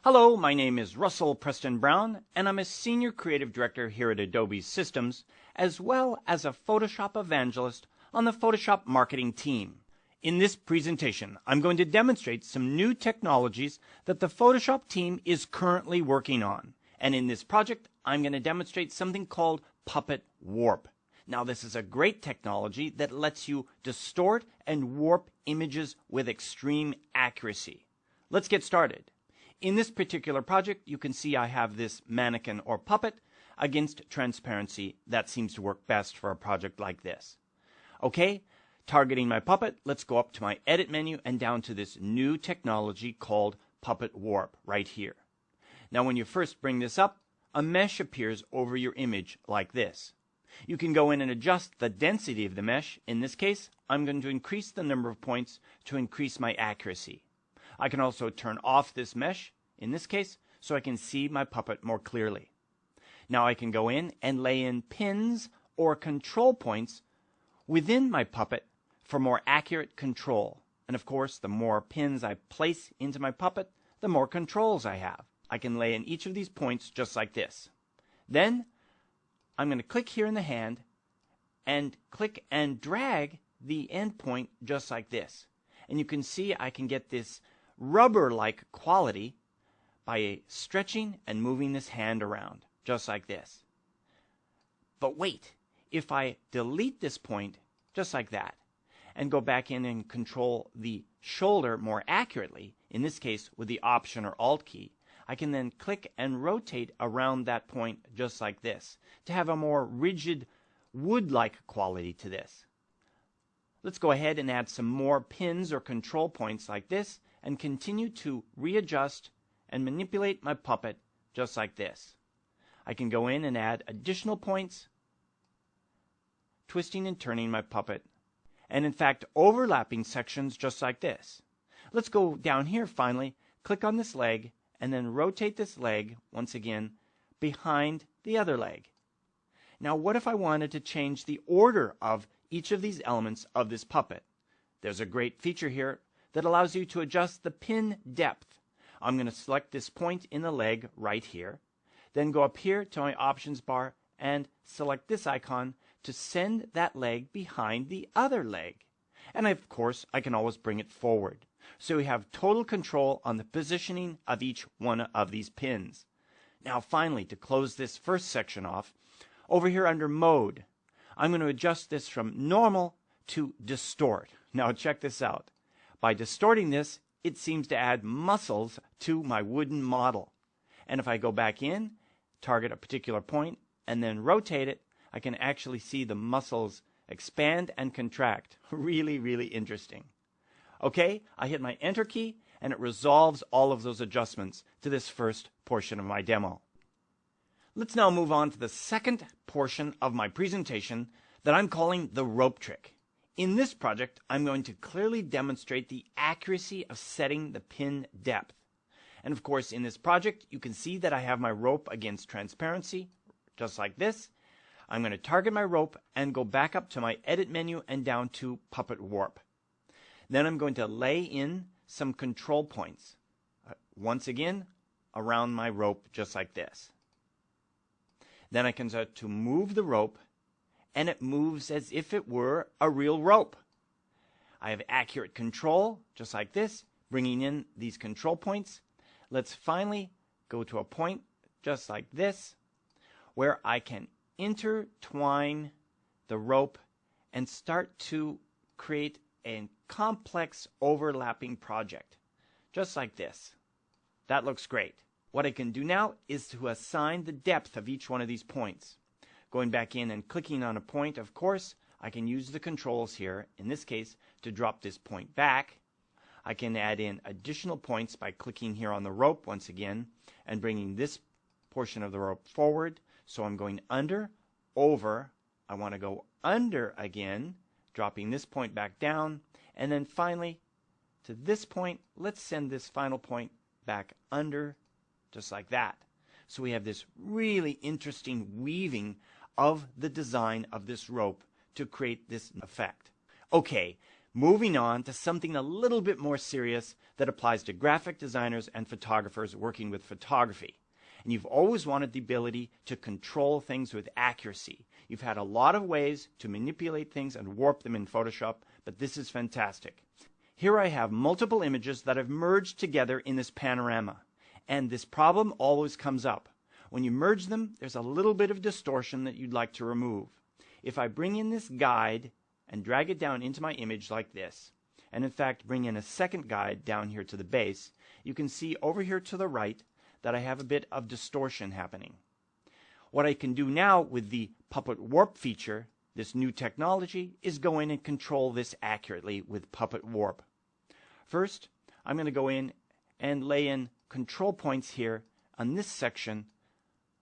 Hello, my name is Russell Preston Brown, and I'm a Senior Creative Director here at Adobe Systems, as well as a Photoshop evangelist on the Photoshop marketing team. In this presentation, I'm going to demonstrate some new technologies that the Photoshop team is currently working on. And in this project, I'm going to demonstrate something called Puppet Warp. Now, this is a great technology that lets you distort and warp images with extreme accuracy. Let's get started. In this particular project, you can see I have this mannequin or puppet against transparency. That seems to work best for a project like this. Okay, targeting my puppet, let's go up to my Edit menu and down to this new technology called Puppet Warp right here. Now, when you first bring this up, a mesh appears over your image like this. You can go in and adjust the density of the mesh. In this case, I'm going to increase the number of points to increase my accuracy. I can also turn off this mesh, in this case, so I can see my puppet more clearly. Now I can go in and lay in pins or control points within my puppet for more accurate control. And of course, the more pins I place into my puppet, the more controls I have. I can lay in each of these points just like this. Then I'm going to click here in the hand and click and drag the endpoint just like this. And you can see I can get this rubber-like quality by stretching and moving this hand around just like this. But wait, if I delete this point just like that and go back in and control the shoulder more accurately, in this case with the Option or Alt key, I can then click and rotate around that point just like this to have a more rigid wood-like quality to this. Let's go ahead and add some more pins or control points like this and continue to readjust and manipulate my puppet just like this. I can go in and add additional points, twisting and turning my puppet, and in fact overlapping sections just like this. Let's go down here finally, click on this leg, and then rotate this leg once again behind the other leg. Now what if I wanted to change the order of each of these elements of this puppet? There's a great feature here that allows you to adjust the pin depth. I'm going to select this point in the leg right here, then go up here to my options bar and select this icon to send that leg behind the other leg. And of course, I can always bring it forward. So we have total control on the positioning of each one of these pins. Now finally, to close this first section off, over here under Mode, I'm going to adjust this from Normal to Distort. Now check this out. By distorting this, it seems to add muscles to my wooden model. And if I go back in, target a particular point, and then rotate it, I can actually see the muscles expand and contract. Really, really interesting. Okay, I hit my Enter key, and it resolves all of those adjustments to this first portion of my demo. Let's now move on to the second portion of my presentation that I'm calling the rope trick. In this project, I'm going to clearly demonstrate the accuracy of setting the pin depth. And of course, in this project, you can see that I have my rope against transparency, just like this. I'm going to target my rope and go back up to my Edit menu and down to Puppet Warp. Then I'm going to lay in some control points, once again, around my rope, just like this. Then I can start to move the rope, and it moves as if it were a real rope. I have accurate control, just like this, bringing in these control points. Let's finally go to a point, just like this, where I can intertwine the rope and start to create a complex overlapping project, just like this. That looks great. What I can do now is to assign the depth of each one of these points. Going back in and clicking on a point, of course, I can use the controls here, in this case, to drop this point back. I can add in additional points by clicking here on the rope once again and bringing this portion of the rope forward. So I'm going under, over. I want to go under again, dropping this point back down. And then finally, to this point, let's send this final point back under, just like that. So we have this really interesting weaving of the design of this rope to create this effect. Okay, Moving on to something a little bit more serious that applies to graphic designers and photographers working with photography. And you've always wanted the ability to control things with accuracy. You've had a lot of ways to manipulate things and warp them in Photoshop, but this is fantastic. Here I have multiple images that I've merged together in this panorama. And this problem always comes up. When you merge them, there's a little bit of distortion that you'd like to remove. If I bring in this guide and drag it down into my image like this, and in fact bring in a second guide down here to the base, you can see over here to the right that I have a bit of distortion happening. What I can do now with the Puppet Warp feature, this new technology, is go in and control this accurately with Puppet Warp. First, I'm going to go in and lay in control points here on this section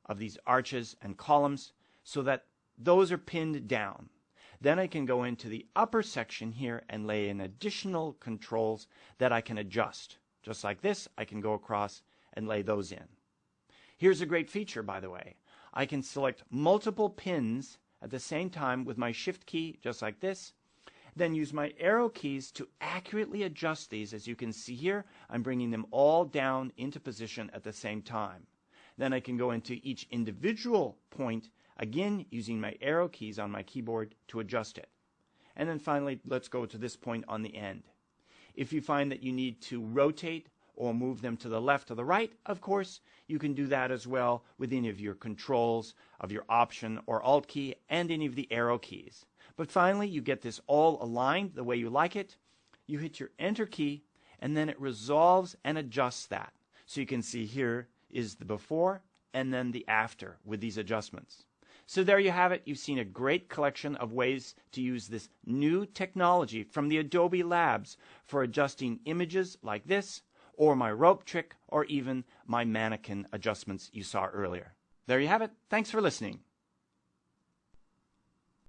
of these arches and columns so that those are pinned down. Then I can go into the upper section here and lay in additional controls that I can adjust. Just like this, I can go across and lay those in. Here's a great feature, by the way. I can select multiple pins at the same time with my Shift key, just like this, then use my arrow keys to accurately adjust these. As you can see here, I'm bringing them all down into position at the same time. Then I can go into each individual point, again using my arrow keys on my keyboard to adjust it. And then finally, let's go to this point on the end. If you find that you need to rotate or move them to the left or the right, of course, you can do that as well with any of your controls of your Option or Alt key and any of the arrow keys. But finally, you get this all aligned the way you like it. You hit your Enter key, and then it resolves and adjusts that. So you can see here is the before and then the after with these adjustments. So there you have it. You've seen a great collection of ways to use this new technology from the Adobe Labs for adjusting images like this, or my rope trick, or even my mannequin adjustments you saw earlier. There you have it. Thanks for listening.